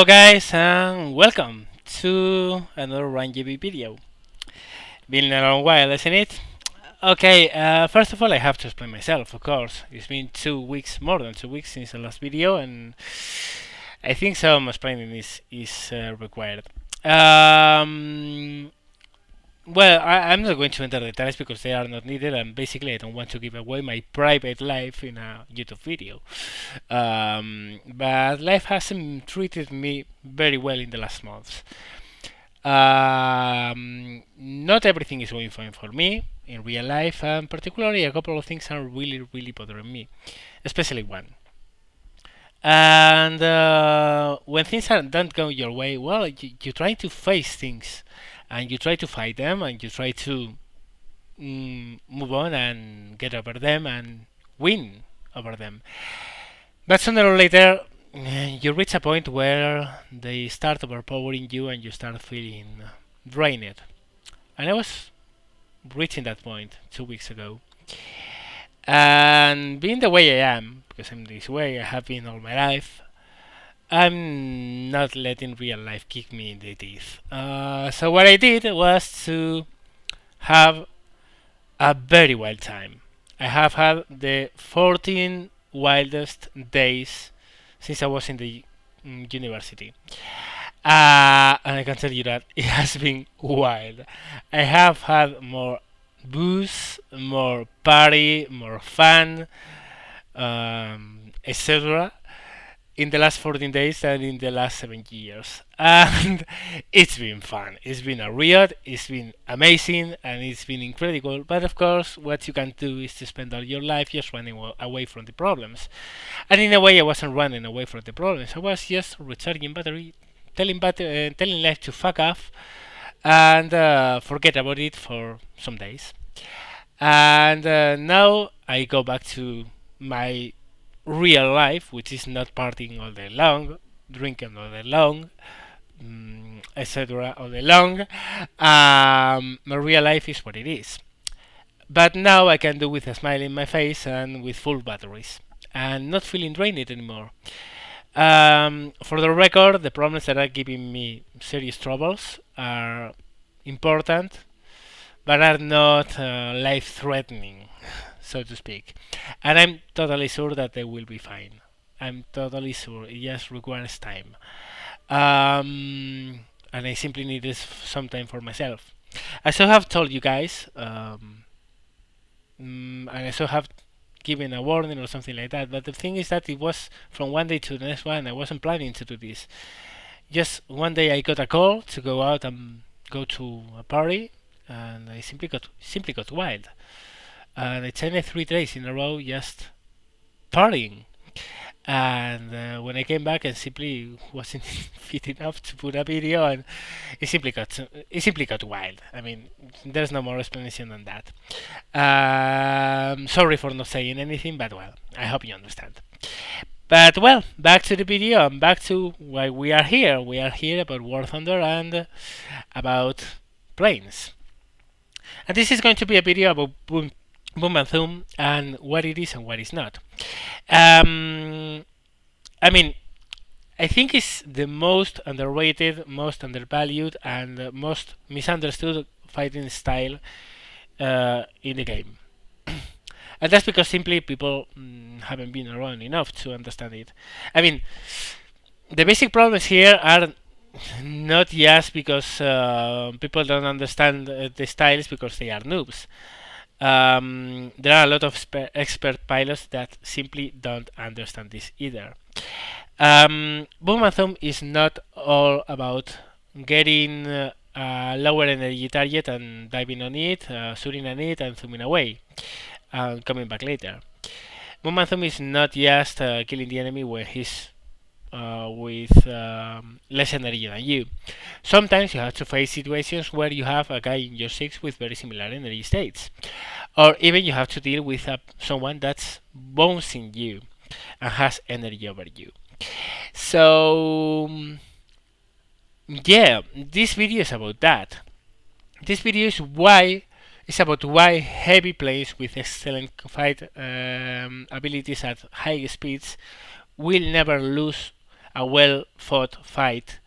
Hello guys and welcome to another RAMJB video. Been a long while, isn't it? Okay, first of all I have to explain myself, of course. It's been 2 weeks, more than 2 weeks since the last video, and I think some explaining is required. Well, I'm not going to enter details because they are not needed, and basically I don't want to give away my private life in a YouTube video. But life hasn't treated me very well in the last months. Not everything is going fine for me in real life, and particularly a couple of things are really bothering me, especially one. And when things don't go your way, well, you try to face things, and you try to fight them, and you try to move on and get over them and win over them. But sooner or later, you reach a point where they start overpowering you, and you start feeling drained. And I was reaching that point 2 weeks ago. And being the way I am, because I'm this way, I have been all my life, I'm not letting real life kick me in the teeth. So what I did was to have a very wild time. I have had the 14 wildest days since I was in the university. And I can tell you that it has been wild. I have had more booze, more party, more fun, etc. in the last 14 days than in the last 7 years. And it's been fun. It's been a riot, it's been amazing, and it's been incredible. But of course, what you can do is to spend all your life just running away from the problems. And in a way, I wasn't running away from the problems. I was just recharging battery, telling life to fuck off and forget about it for some days. And now I go back to my real life, which is not partying all day long, drinking all day long, etc. all day long. My real life is what it is. But now I can do with a smile in my face and with full batteries, and not feeling drained anymore. For the record, the problems that are giving me serious troubles are important, but are not life-threatening, so to speak. And I'm totally sure that they will be fine. I'm totally sure. It just requires time. And I simply need some time for myself. I should have told you guys, and I should have given a warning or something like that. But the thing is that it was from one day to the next one. I wasn't planning to do this. Just one day I got a call to go out and go to a party, and I simply got wild. And I spent 3 days in a row just partying. And when I came back, I simply wasn't fit enough to put a video, and it simply got wild. I mean, there's no more explanation than that. Sorry for not saying anything, but well, I hope you understand. But well, back to the video and back to why we are here. We are here about War Thunder and about planes. And this is going to be a video about Boom and Zoom and what it is and what it's not. I mean, I think it's the most underrated, most undervalued, and most misunderstood fighting style in the game. And that's because simply people haven't been around enough to understand it. I mean, the basic problems here are not just because people don't understand the styles because they are noobs. There are a lot of expert pilots that simply don't understand this either. Boom and Zoom is not all about getting a lower energy target and diving on it, shooting on it and zooming away, and coming back later. Boom and Zoom is not just killing the enemy when he's with less energy than you. Sometimes you have to face situations where you have a guy in your 6 with very similar energy states, or even you have to deal with someone that's bouncing you and has energy over you. So yeah, this video is about that. This video is about why heavy planes with excellent fight abilities at high speeds will never lose a well-fought fight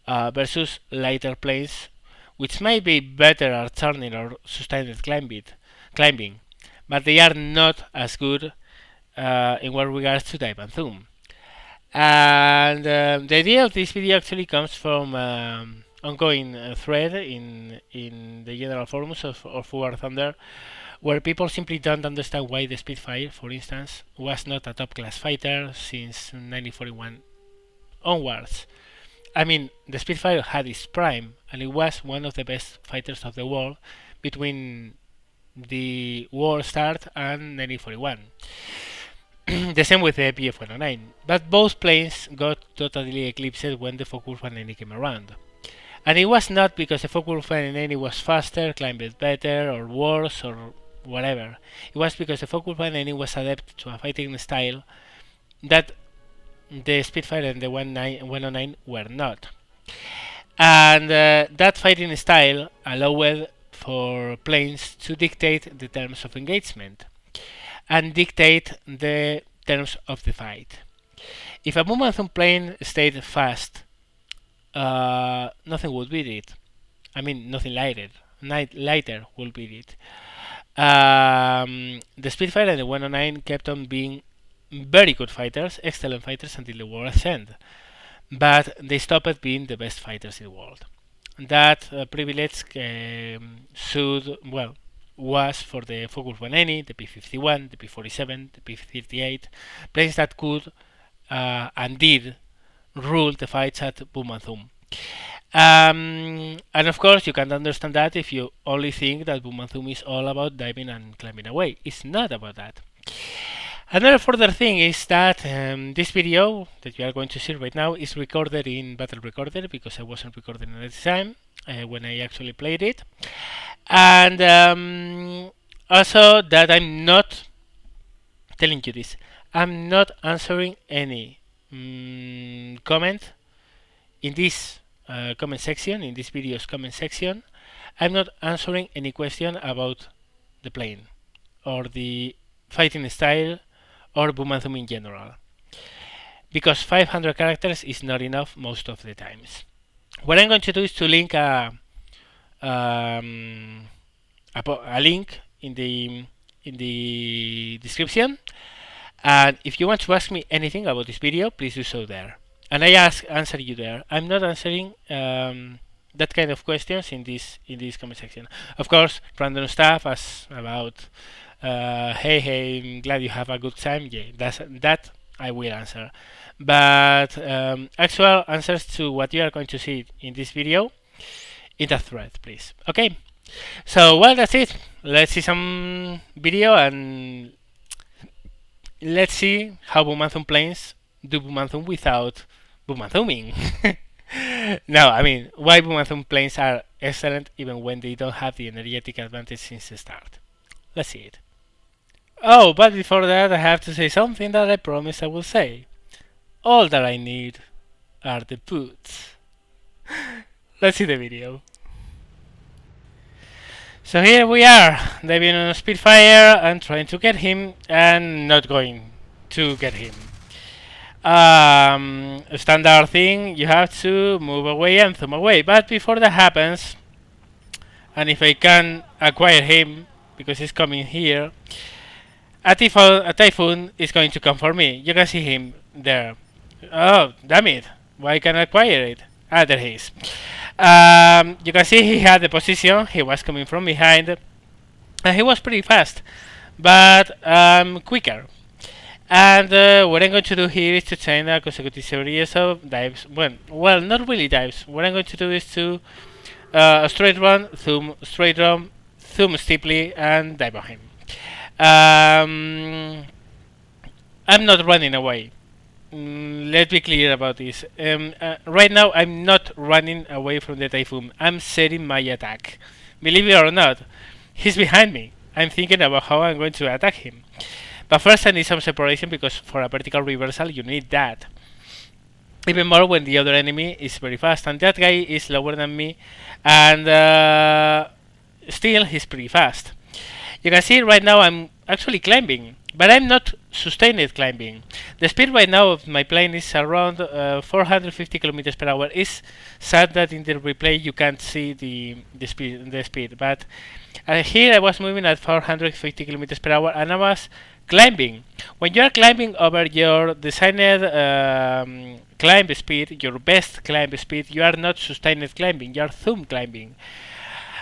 versus lighter planes, which may be better at turning or sustained climbing, but they are not as good in what regards to dive and zoom. And the idea of this video actually comes from ongoing thread in the general forums of War Thunder, where people simply don't understand why the Spitfire, for instance, was not a top-class fighter since 1941 onwards. I mean, the Spitfire had its prime, and it was one of the best fighters of the world between the war start and 1941. The same with the BF-109, but both planes got totally eclipsed when the Focke-Wulf-190 came around. And it was not because the Focke-Wulf-190 was faster, climbed better, or worse, or whatever. It was because the Focke-Wulf-190 was adept to a fighting style that the Spitfire and the 109 were not. And that fighting style allowed for planes to dictate the terms of engagement and dictate the terms of the fight. If a boom and zoom plane stayed fast, nothing would beat it. I mean, nothing lighter would beat it. The Spitfire and the 109 kept on being very good fighters, excellent fighters until the war's end, but they stopped being the best fighters in the world. That privilege was for the Focke-Wulf-190, the P-51, the P-47, the P-38, planes that could and did rule the fights at boom and zoom. And of course, you can understand that if you only think that boom and zoom is all about diving and climbing away. It's not about that. Another further thing is that this video that you are going to see right now is recorded in Battle Recorder because I wasn't recording at the time when I actually played it. And also that I'm not telling you this. I'm not answering any comment in this comment section, in this video's comment section. I'm not answering any question about the plane or the fighting style or boom and zoom in general, because 500 characters is not enough most of the times. What I'm going to do is to link a link in the description, and if you want to ask me anything about this video, please do so there, and I answer you there. I'm not answering that kind of questions in this comment section. Of course, random stuff as about hey, I'm glad you have a good time. Yeah, that I will answer. But actual answers to what you are going to see in this video in that thread, please. Okay. So well, that's it. Let's see some video and let's see how boom and zoom planes do boom and zoom without boom and zooming. No, I mean, why boom and zoom planes are excellent even when they don't have the energetic advantage since the start. Let's see it. Oh, but before that I have to say something that I promised I will say. All that I need are the boots. Let's see the video. So here we are, diving on a Spitfire and trying to get him and not going to get him. A standard thing, you have to move away and zoom away, but before that happens, and if I can acquire him, because he's coming here, a typhoon is going to come for me. You can see him there. Oh, damn it. Why can't I acquire it? Ah, there he is. You can see he had the position. He was coming from behind. And he was pretty fast. But quicker. And what I'm going to do here is to chain a consecutive series of dives. Well, not really dives. What I'm going to do is to straight run, zoom, straight run, zoom steeply, and dive on him. I'm not running away. Let's be clear about this. Right now I'm not running away from the typhoon. I'm setting my attack. Believe it or not, he's behind me. I'm thinking about how I'm going to attack him. But first I need some separation, because for a vertical reversal you need that. Even more when the other enemy is very fast, and that guy is lower than me, and still he's pretty fast. You can see right now I'm actually climbing, But I'm not sustained climbing. The speed right now of my plane is around 450 kilometers per hour. It's sad that in the replay you can't see the speed. But here I was moving at 450 kilometers per hour, and I was climbing. When you are climbing over your designed climb speed, your best climb speed, you are not sustained climbing. You are zoom climbing.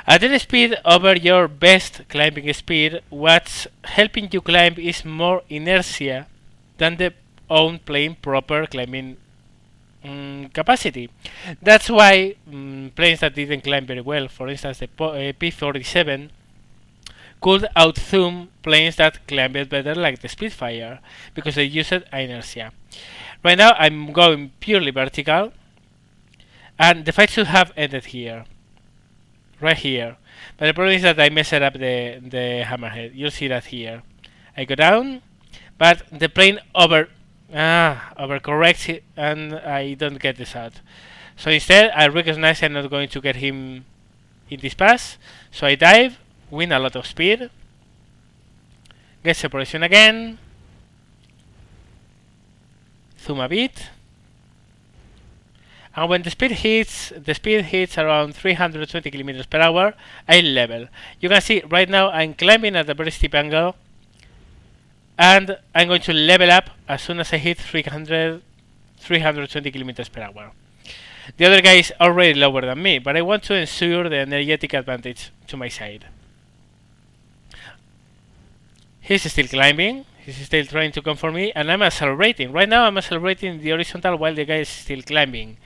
At that speed over your best climbing speed, what's helping you climb is more inertia than the own plane proper climbing capacity. That's why planes that didn't climb very well, for instance the P-47, could outzoom planes that climbed better like the Spitfire, because they used inertia. Right now I'm going purely vertical, and the fight should have ended here. Right here. But the problem is that I messed up the hammerhead. You'll see that here. I go down, but the plane overcorrects it, and I don't get the shot. So instead, I recognize I'm not going to get him in this pass. So I dive, win a lot of speed, get separation again, zoom a bit. And when the speed hits around 320 kilometers per hour, I level. You can see right now I'm climbing at a very steep angle, and I'm going to level up as soon as I hit 320 kilometers per hour. The other guy is already lower than me, but I want to ensure the energetic advantage to my side. He's still climbing, he's still trying to come for me, and I'm accelerating. Right now I'm accelerating the horizontal while the guy is still climbing.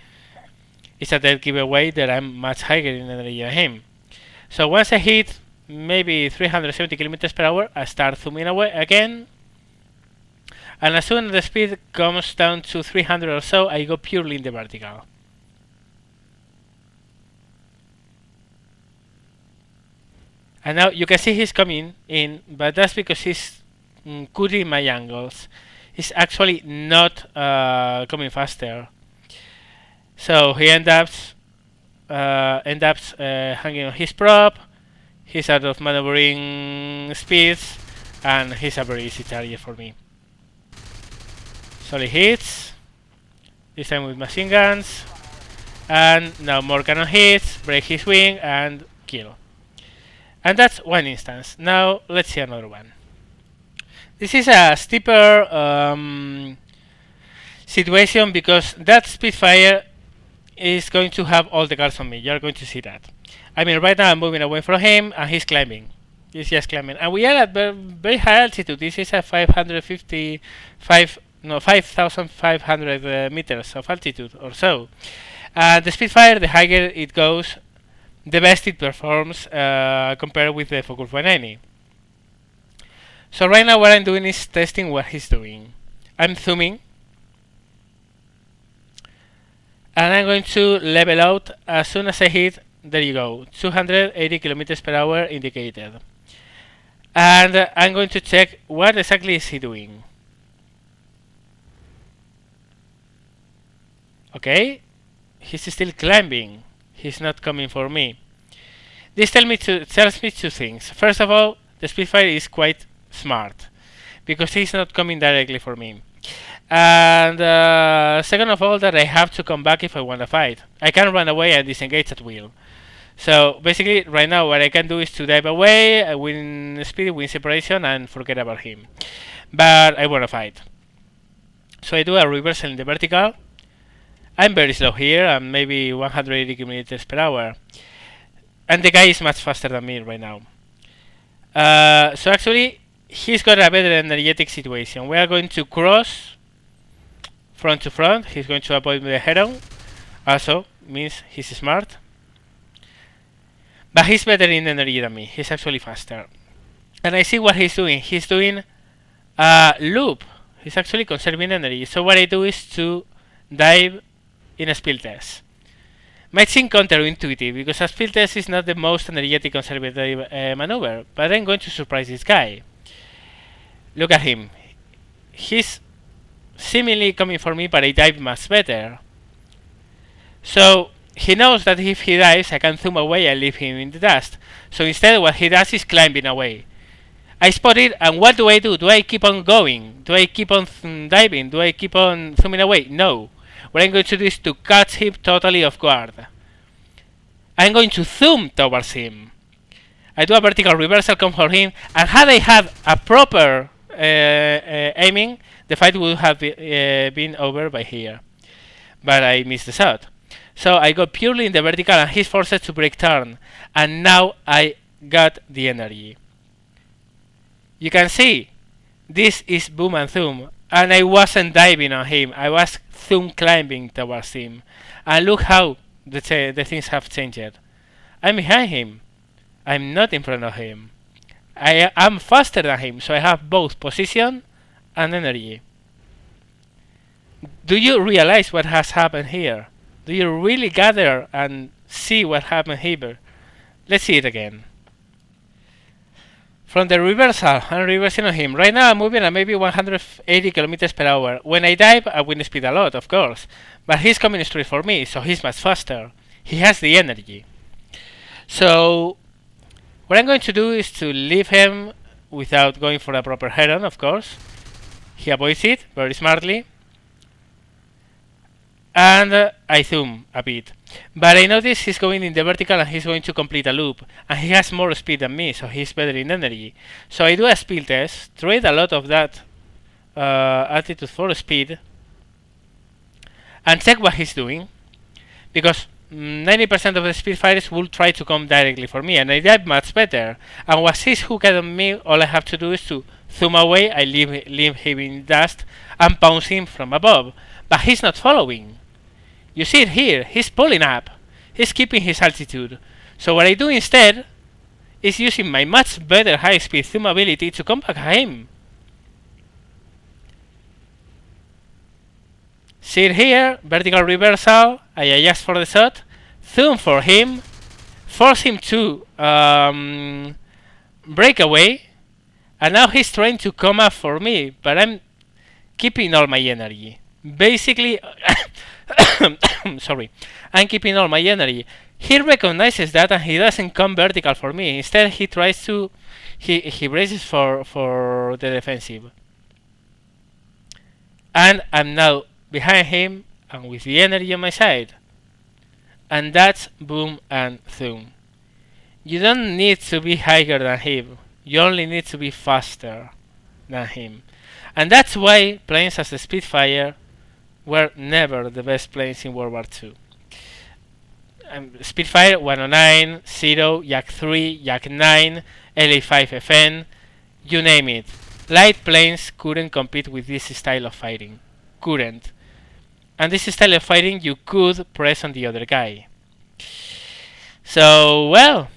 It's a dead giveaway that I'm much higher in energy than him. So once I hit maybe 370 kilometers per hour, I start zooming away again. And as soon as the speed comes down to 300 or so, I go purely in the vertical. And now you can see he's coming in, but that's because he's cutting my angles. He's actually not coming faster. So he ends up hanging on his prop. He's out of maneuvering speeds, and he's a very easy target for me. Solid hits, this time with machine guns, and now more cannon hits, break his wing, and kill. And that's one instance. Now let's see another one. This is a steeper situation because that Spitfire is going to have all the guards on me. You're going to see that. I mean, right now I'm moving away from him, and he's climbing. He's just climbing, and we are at very high altitude. This is at 5,500 meters of altitude or so. The Spitfire, the higher it goes, the best it performs compared with the Focus 190. So right now what I'm doing is testing what he's doing. I'm zooming, and I'm going to level out as soon as I hit, there you go, 280 kilometers per hour indicated. And I'm going to check what exactly is he doing. Okay, he's still climbing. He's not coming for me. This tells me two things. First of all, the Spitfire is quite smart because he's not coming directly for me. And second of all, that I have to come back if I want to fight. I can run away and disengage at will. So basically, right now, what I can do is to dive away, win speed, win separation, and forget about him. But I want to fight. So I do a reversal in the vertical. I'm very slow here. I'm maybe 180 kilometers per hour. And the guy is much faster than me right now. So actually, he's got a better energetic situation. We are going to cross front to front. He's going to avoid me the head-on. Also means he's smart. But he's better in energy than me. He's actually faster. And I see what he's doing. He's doing a loop. He's actually conserving energy. So what I do is to dive in a spill test. Might seem counterintuitive because a spill test is not the most energetic conservative maneuver, but I'm going to surprise this guy. Look at him. He's seemingly coming for me, but I dive much better. So he knows that if he dives, I can zoom away and leave him in the dust. So instead, what he does is climbing away. I spot it, and what do? Do I keep on going? Do I keep on diving? Do I keep on zooming away? No. What I'm going to do is to catch him totally off guard. I'm going to zoom towards him. I do a vertical reversal, come for him, and had I had a proper aiming, the fight would have been over by here. But I missed the shot. So I go purely in the vertical, and he's forced to break turn. And now I got the energy. You can see, this is boom and zoom. And I wasn't diving on him, I was zoom climbing towards him. And look how the things have changed. I'm behind him. I'm not in front of him. I am faster than him, so I have both position and energy. Do you realize what has happened here? Do you really gather and see what happened here? Let's see it again. From the reversal, I'm reversing on him. Right now I'm moving at maybe 180 kilometers per hour. When I dive, I wind speed a lot, of course. But he's coming straight for me, so he's much faster. He has the energy. So, what I'm going to do is to leave him without going for a proper head-on, of course. He avoids it very smartly. And I zoom a bit. But I notice he's going in the vertical and he's going to complete a loop. And he has more speed than me, so he's better in energy. So I do a speed test, trade a lot of that altitude for speed, and check what he's doing. Because 90% of the speedfighters will try to come directly for me, and I dive much better. And once he's hooked on me, all I have to do is to zoom away, I leave him in dust, and pounce him from above. But he's not following. You see it here, he's pulling up. He's keeping his altitude. So what I do instead is using my much better high-speed zoom ability to come back at him. See it here, vertical reversal, I adjust for the shot, zoom for him, force him to break away, and now he's trying to come up for me, but I'm keeping all my energy. Basically, sorry, I'm keeping all my energy. He recognizes that and he doesn't come vertical for me. Instead, he tries to, he braces for the defensive. And I'm now behind him and with the energy on my side. And that's boom and zoom. You don't need to be higher than him. You only need to be faster than him. And that's why planes as the Spitfire were never the best planes in World War II. Spitfire 109, 0, Yak 3, Yak 9, LA-5FN, you name it. Light planes couldn't compete with this style of fighting. Couldn't. And this style of fighting you could press on the other guy. So, well,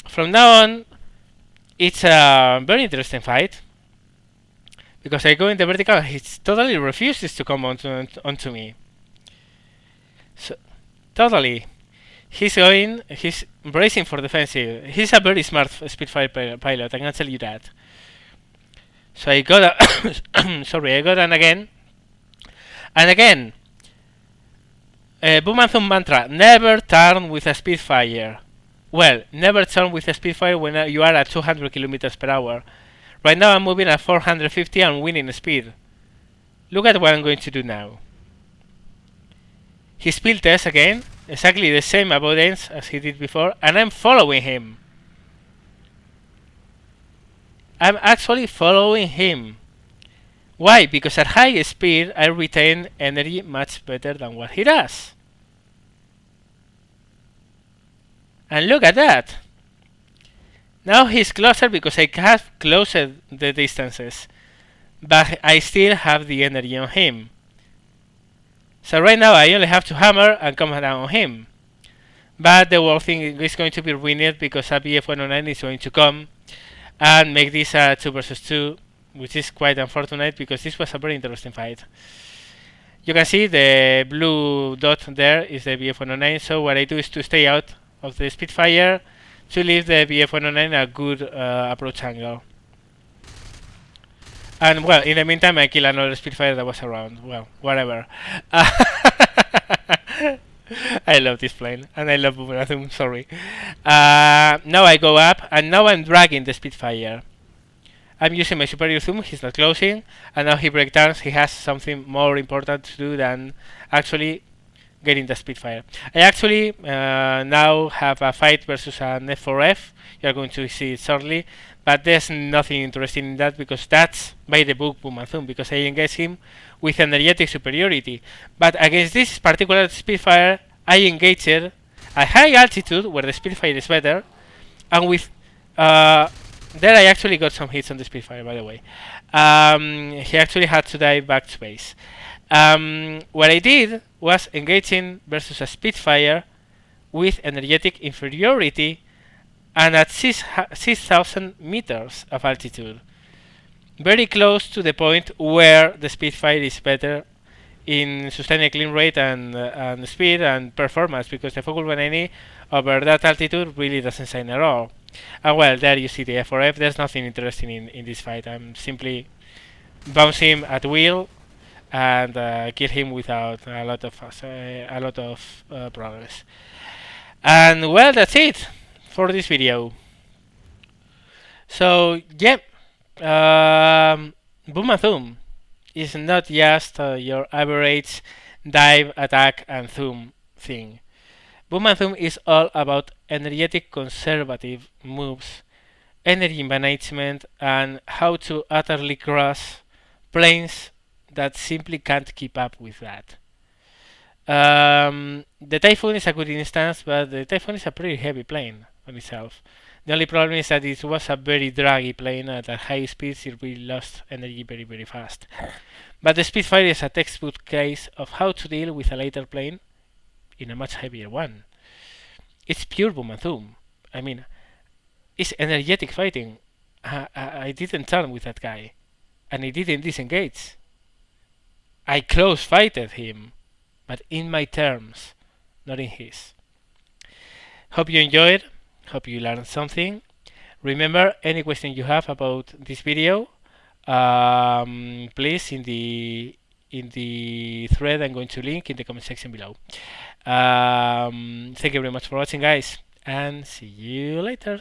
from now on, it's a very interesting fight. Because I go in the vertical and he totally refuses to come onto me. So, totally. He's bracing for defensive. He's a very smart Spitfire pilot, I can tell you that. So I got sorry, I got an again. And again, boom and zoom mantra, never turn with a Spitfire. Well, never turn with a Spitfire when you are at 200 kilometers per hour. Right now I'm moving at 450 and winning speed. Look at what I'm going to do now. He speed test again, exactly the same avoidance as he did before, and I'm following him. I'm actually following him. Why? Because at high speed I retain energy much better than what he does. And look at that. Now he's closer because I have closed the distances, but I still have the energy on him. So right now I only have to hammer and come down on him. But the whole thing is going to be ruined because a BF-109 is going to come and make this a 2 versus 2, which is quite unfortunate because this was a very interesting fight. You can see the blue dot there is the BF-109, so what I do is to stay out of the Spitfire to leave the BF-109 a good approach angle. And well, in the meantime I kill another Spitfire that was around. Well, whatever. I love this plane, and I love Boom, sorry. Now I go up, and now I'm dragging the Spitfire. I'm using my superior zoom, he's not closing, and now he breakdowns, he has something more important to do than actually getting the Spitfire. I actually now have a fight versus an F4F, you're going to see it shortly, but there's nothing interesting in that because that's by the book Boom and Zoom, because I engage him with energetic superiority. But against this particular Spitfire, I engage it at high altitude where the Spitfire is better, and with there I actually got some hits on the Spitfire, by the way. He actually had to dive back to base. What I did was engaging versus a Spitfire with energetic inferiority and at 6,000 meters of altitude. Very close to the point where the Spitfire is better in sustaining clean rate and speed and performance, because the Focus 190 over that altitude really doesn't shine at all. And well, there you see the F4F. There's nothing interesting in this fight. I'm simply bounce him at will and kill him without a lot of progress. And well, that's it for this video. So yeah, Boom and Zoom is not just your average dive, attack, and zoom thing. Boom and Zoom is all about energetic conservative moves, energy management, and how to utterly crush planes that simply can't keep up with that. The Typhoon is a good instance, but the Typhoon is a pretty heavy plane on itself. The only problem is that it was a very draggy plane at high speeds. It really lost energy very, very fast. But the Spitfire is a textbook case of how to deal with a lighter plane in a much heavier one. It's pure Boom and Zoom. I mean, it's energetic fighting. I didn't turn with that guy, and he didn't disengage. I close fighted him, but in my terms, not in his. Hope you enjoyed. Hope you learned something. Remember, any question you have about this video, please in the thread I'm going to link in the comment section below. Thank you very much for watching, guys, and see you later.